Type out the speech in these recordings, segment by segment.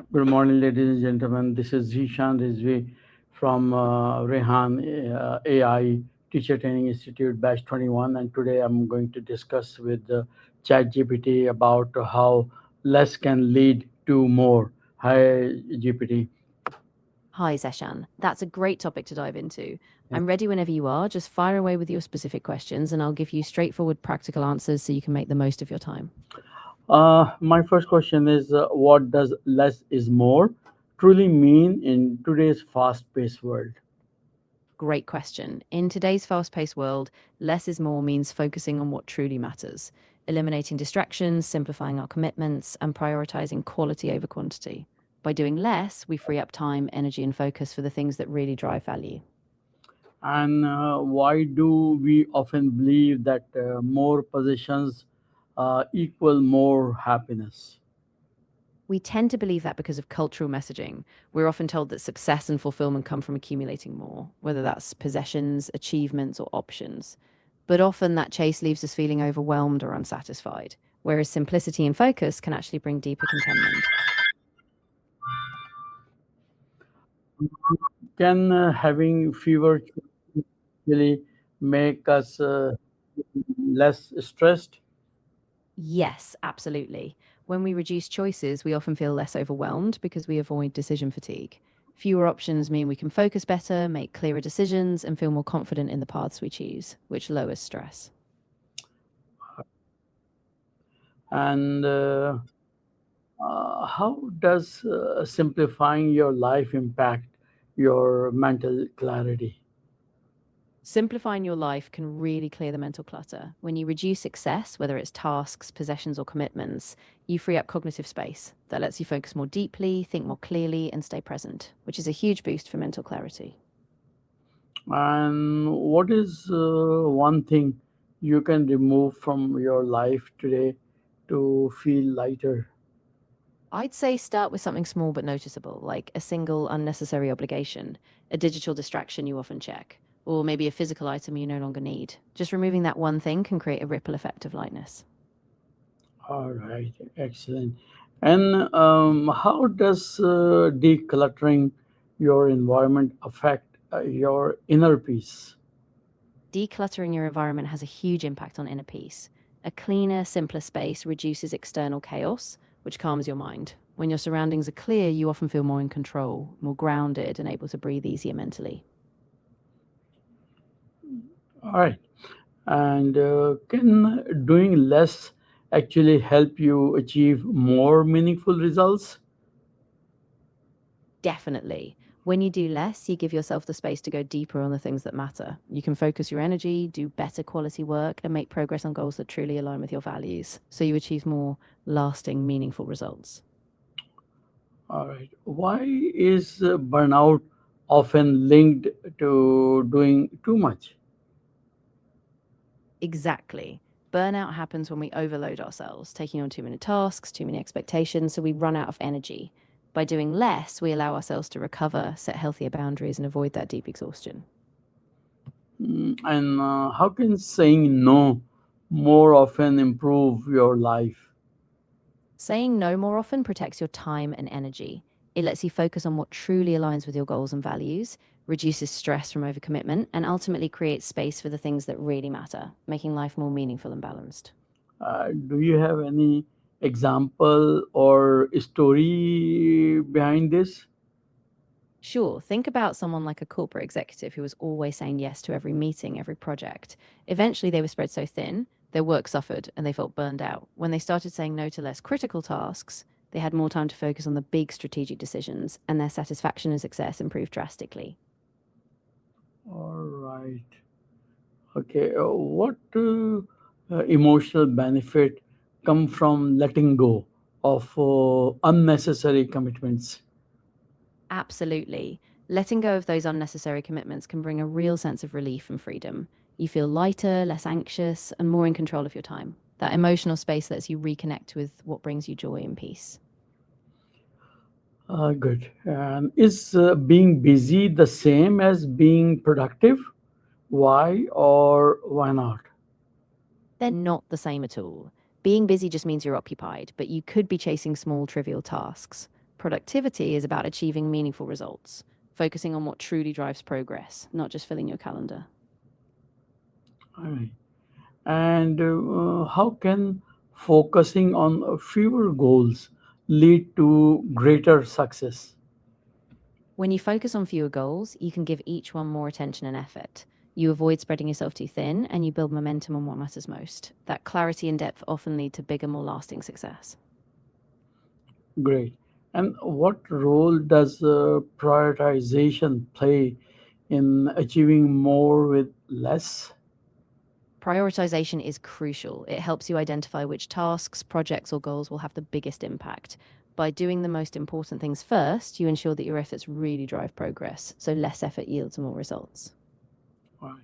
Good morning, ladies and gentlemen. This is Zishan Rizvi from Rehan AI Teacher Training Institute, Batch 21, and today I'm going to discuss with ChatGPT about how less can lead to more. Hi, GPT. Hi, Zeshan. That's a great topic to dive into. Yeah. I'm ready whenever you are. Just fire away with your specific questions, and I'll give you straightforward, practical answers so you can make the most of your time. My first question is what does less is more truly mean in today's fast paced world? Great question. In today's fast paced world, less is more means focusing on what truly matters, eliminating distractions, simplifying our commitments, and prioritizing quality over quantity. By doing less, we free up time, energy, and focus for the things that really drive value. And why do we often believe that more possessions equal more happiness? We tend to believe that because of cultural messaging. We're often told that success and fulfillment come from accumulating more, whether that's possessions, achievements, or options. But often that chase leaves us feeling overwhelmed or unsatisfied, whereas simplicity and focus can actually bring deeper contentment. Can having fewer choices really make us less stressed? Yes, absolutely. When we reduce choices, we often feel less overwhelmed because we avoid decision fatigue. Fewer options mean we can focus better, make clearer decisions, and feel more confident in the paths we choose, which lowers stress. And how does simplifying your life impact your mental clarity? Simplifying your life can really clear the mental clutter. When you reduce excess, whether it's tasks, possessions, or commitments, you free up cognitive space. That lets you focus more deeply, think more clearly, and stay present, which is a huge boost for mental clarity. And what is one thing you can remove from your life today to feel lighter? I'd say start with something small but noticeable, like a single unnecessary obligation, a digital distraction you often check, or maybe a physical item you no longer need. Just removing that one thing can create a ripple effect of lightness. All right, excellent. And how does decluttering your environment affect your inner peace? Decluttering your environment has a huge impact on inner peace. A cleaner, simpler space reduces external chaos, which calms your mind. When your surroundings are clear, you often feel more in control, more grounded, and able to breathe easier mentally. All right. And can doing less actually help you achieve more meaningful results? Definitely. When you do less, you give yourself the space to go deeper on the things that matter. You can focus your energy, do better quality work, and make progress on goals that truly align with your values. So you achieve more lasting, meaningful results. All right. Why is burnout often linked to doing too much? Exactly. Burnout happens when we overload ourselves, taking on too many tasks, too many expectations, so we run out of energy. By doing less, we allow ourselves to recover, set healthier boundaries, and avoid that deep exhaustion. And how can saying no more often improve your life? Saying no more often protects your time and energy. It lets you focus on what truly aligns with your goals and values, reduces stress from overcommitment, and ultimately creates space for the things that really matter, making life more meaningful and balanced. Do you have any example or story behind this? Sure, think about someone like a corporate executive who was always saying yes to every meeting, every project. Eventually, they were spread so thin, their work suffered and they felt burned out. When they started saying no to less critical tasks, they had more time to focus on the big strategic decisions, and their satisfaction and success improved drastically. All right. Okay. What emotional benefit come from letting go of unnecessary commitments? Absolutely. Letting go of those unnecessary commitments can bring a real sense of relief and freedom. You feel lighter, less anxious, and more in control of your time. That emotional space lets you reconnect with what brings you joy and peace. Good. And is being busy the same as being productive? Why or why not? They're not the same at all. Being busy just means you're occupied, but you could be chasing small, trivial tasks. Productivity is about achieving meaningful results, focusing on what truly drives progress, not just filling your calendar. All right. And how can focusing on fewer goals lead to greater success? When you focus on fewer goals, you can give each one more attention and effort. You avoid spreading yourself too thin and you build momentum on what matters most. That clarity and depth often lead to bigger, more lasting success. Great. And what role does prioritization play in achieving more with less? Prioritization is crucial. It helps you identify which tasks, projects, or goals will have the biggest impact. By doing the most important things first, you ensure that your efforts really drive progress, so less effort yields more results. All right.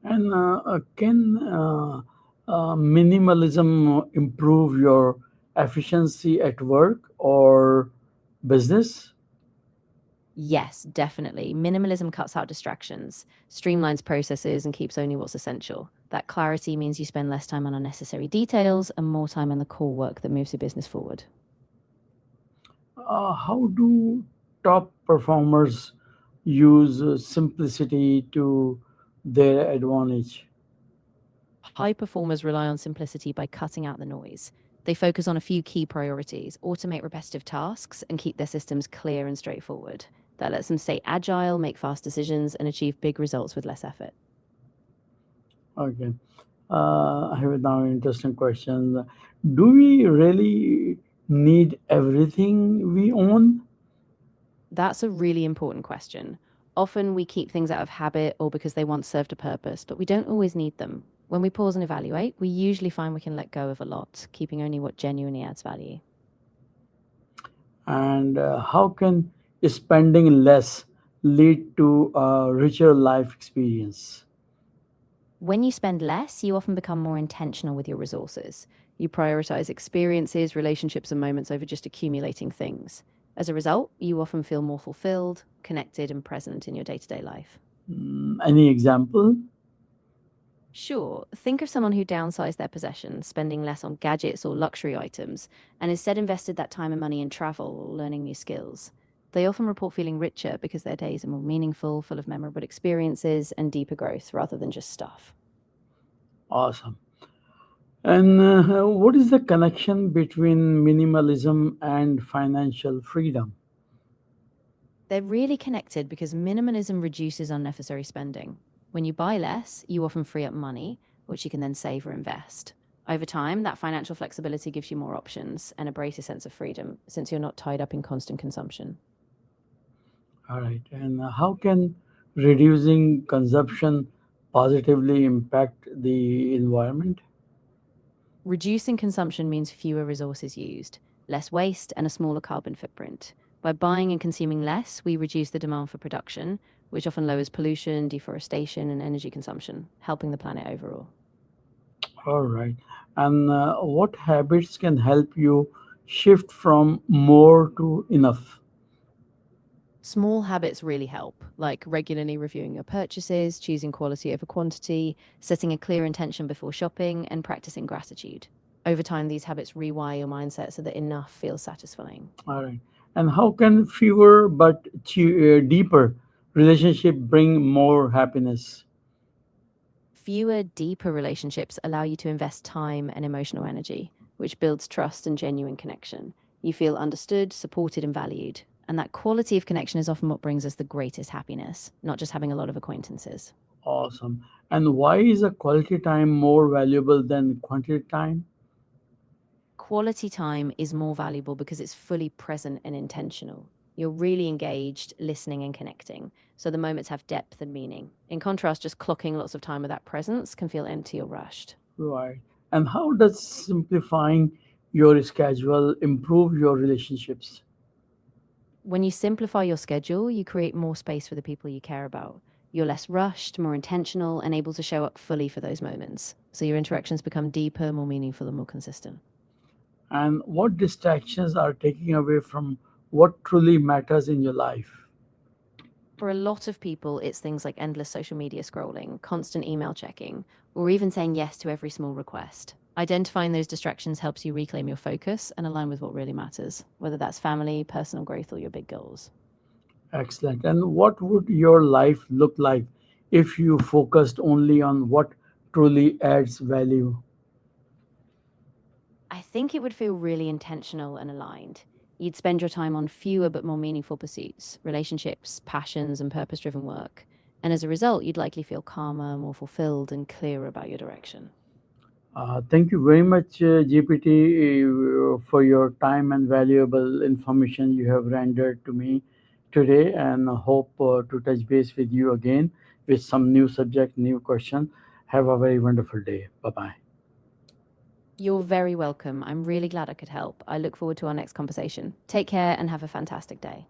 And can minimalism improve your efficiency at work or business? Yes, definitely. Minimalism cuts out distractions, streamlines processes, and keeps only what's essential. That clarity means you spend less time on unnecessary details and more time on the core work that moves your business forward. How do top performers use simplicity to their advantage? High performers rely on simplicity by cutting out the noise. They focus on a few key priorities, automate repetitive tasks, and keep their systems clear and straightforward. That lets them stay agile, make fast decisions, and achieve big results with less effort. Okay. I have now an interesting question. Do we really need everything we own? That's a really important question. Often we keep things out of habit or because they once served a purpose, but we don't always need them. When we pause and evaluate, we usually find we can let go of a lot, keeping only what genuinely adds value. And how can spending less lead to a richer life experience? When you spend less, you often become more intentional with your resources. You prioritize experiences, relationships, and moments over just accumulating things. As a result, you often feel more fulfilled, connected, and present in your day to day life. Any example? Sure, think of someone who downsized their possessions, spending less on gadgets or luxury items, and instead invested that time and money in travel or learning new skills. They often report feeling richer because their days are more meaningful, full of memorable experiences and deeper growth rather than just stuff. Awesome. And what is the connection between minimalism and financial freedom? They're really connected because minimalism reduces unnecessary spending. When you buy less, you often free up money, which you can then save or invest. Over time, that financial flexibility gives you more options and a greater sense of freedom since you're not tied up in constant consumption. All right. And how can reducing consumption positively impact the environment? Reducing consumption means fewer resources used, less waste, and a smaller carbon footprint. By buying and consuming less, we reduce the demand for production, which often lowers pollution, deforestation, and energy consumption, helping the planet overall. All right. And what habits can help you shift from more to enough? Small habits really help, like regularly reviewing your purchases, choosing quality over quantity, setting a clear intention before shopping, and practicing gratitude. Over time, these habits rewire your mindset so that enough feels satisfying. All right. And how can fewer but deeper relationship bring more happiness? Fewer, deeper relationships allow you to invest time and emotional energy, which builds trust and genuine connection. You feel understood, supported, and valued. And that quality of connection is often what brings us the greatest happiness, not just having a lot of acquaintances. Awesome. And why is a quality time more valuable than quantity time? Quality time is more valuable because it's fully present and intentional. You're really engaged, listening, and connecting. So the moments have depth and meaning. In contrast, just clocking lots of time without presence can feel empty or rushed. Right. And how does simplifying your schedule improve your relationships? When you simplify your schedule, you create more space for the people you care about. You're less rushed, more intentional, and able to show up fully for those moments. So your interactions become deeper, more meaningful, and more consistent. And what distractions are taking away from what truly matters in your life? For a lot of people, it's things like endless social media scrolling, constant email checking, or even saying yes to every small request. Identifying those distractions helps you reclaim your focus and align with what really matters, whether that's family, personal growth, or your big goals. Excellent. And what would your life look like if you focused only on what truly adds value? I think it would feel really intentional and aligned. You'd spend your time on fewer but more meaningful pursuits, relationships, passions, and purpose driven work. And as a result, you'd likely feel calmer, more fulfilled, and clearer about your direction. Thank you very much, GPT, for your time and valuable information you have rendered to me today. And hope to touch base with you again with some new subject, new question. Have a very wonderful day. Bye bye. You're very welcome. I'm really glad I could help. I look forward to our next conversation. Take care and have a fantastic day.